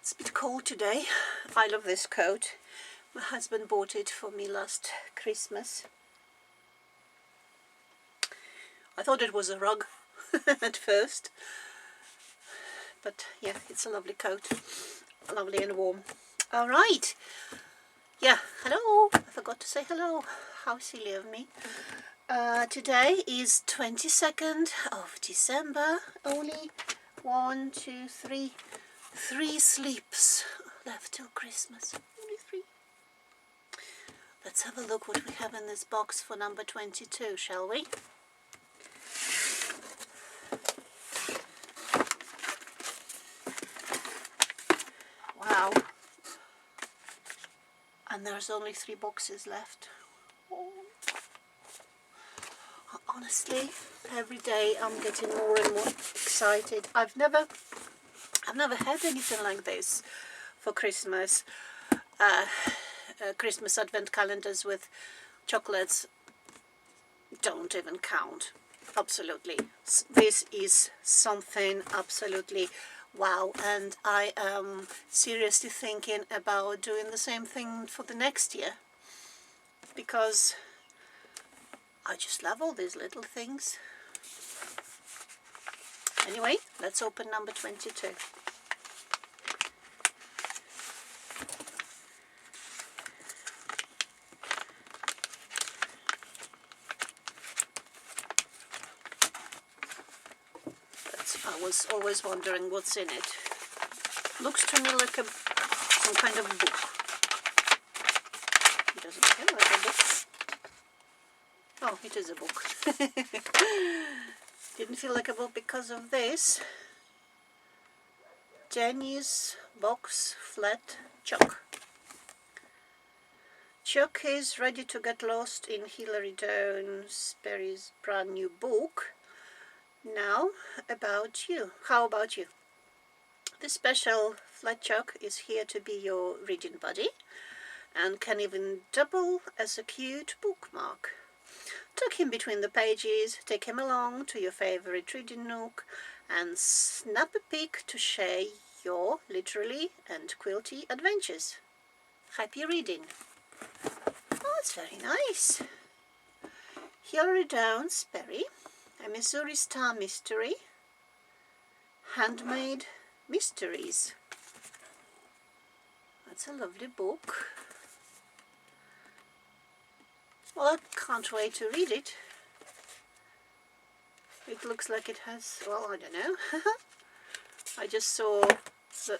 It's a bit cold today. I love this coat. My husband bought it for me last Christmas. I thought it was a rug at first, but yeah, it's a lovely coat, lovely and warm. All right, yeah, hello, I forgot to say hello. How silly of me. Today is 22nd of December. Only 1, 2, 3, 3 sleeps left till Christmas. Only 3. Let's have a look what we have in this box for number 22, shall we? Wow. And there's only 3 boxes left. Oh. Honestly, every day I'm getting more and more excited. I've never had anything like this for Christmas. Christmas advent calendars with chocolates don't even count. Absolutely. This is something absolutely wow, and I am seriously thinking about doing the same thing for the next year, because I just love all these little things. Anyway, let's open number 22. I was always wondering what's in it. Looks to me like some kind of book. It doesn't feel like a book. Oh, it is a book. Didn't feel like a book because of this. Jenny's Box Flat Chalk. Chuck is ready to get lost in Hilary Dawn Sperry's brand new book. Now, about you. How about you? This special flat chalk is here to be your reading buddy and can even double as a cute bookmark. Tuck him between the pages, take him along to your favorite reading nook and snap a pic to share your literary and quilty adventures. Happy reading! Oh, it's very nice. Hilary Dawn Sperry, a Missouri Star mystery, Handmade Mysteries. That's a lovely book. Well, I can't wait to read it. It looks like it has, well, I don't know. I just saw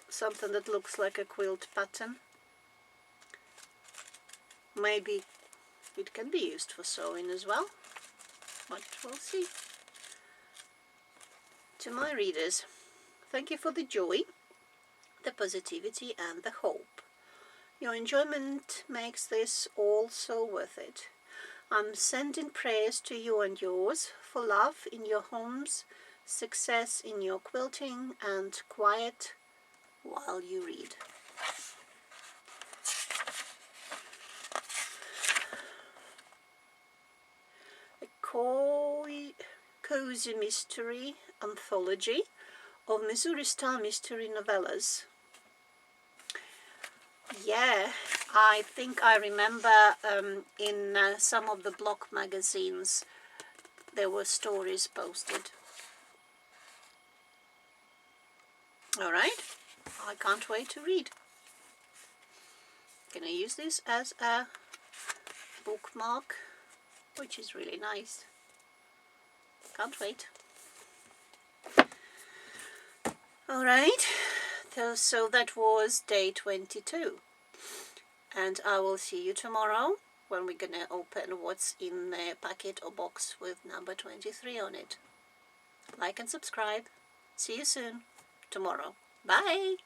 something that looks like a quilt pattern. Maybe it can be used for sewing as well, but we'll see. To my readers, thank you for the joy, the positivity and the hope. Your enjoyment makes this all so worth it. I'm sending prayers to you and yours for love in your homes, success in your quilting and quiet while you read. A cozy mystery anthology of Missouri Star mystery novellas. Yeah, I think I remember in some of the block magazines there were stories posted. Alright, I can't wait to read. Gonna use this as a bookmark, which is really nice. Can't wait. Alright, so that was day 22. And I will see you tomorrow when we're gonna open what's in the packet or box with number 23 on it. Like and subscribe. See you soon tomorrow. Bye!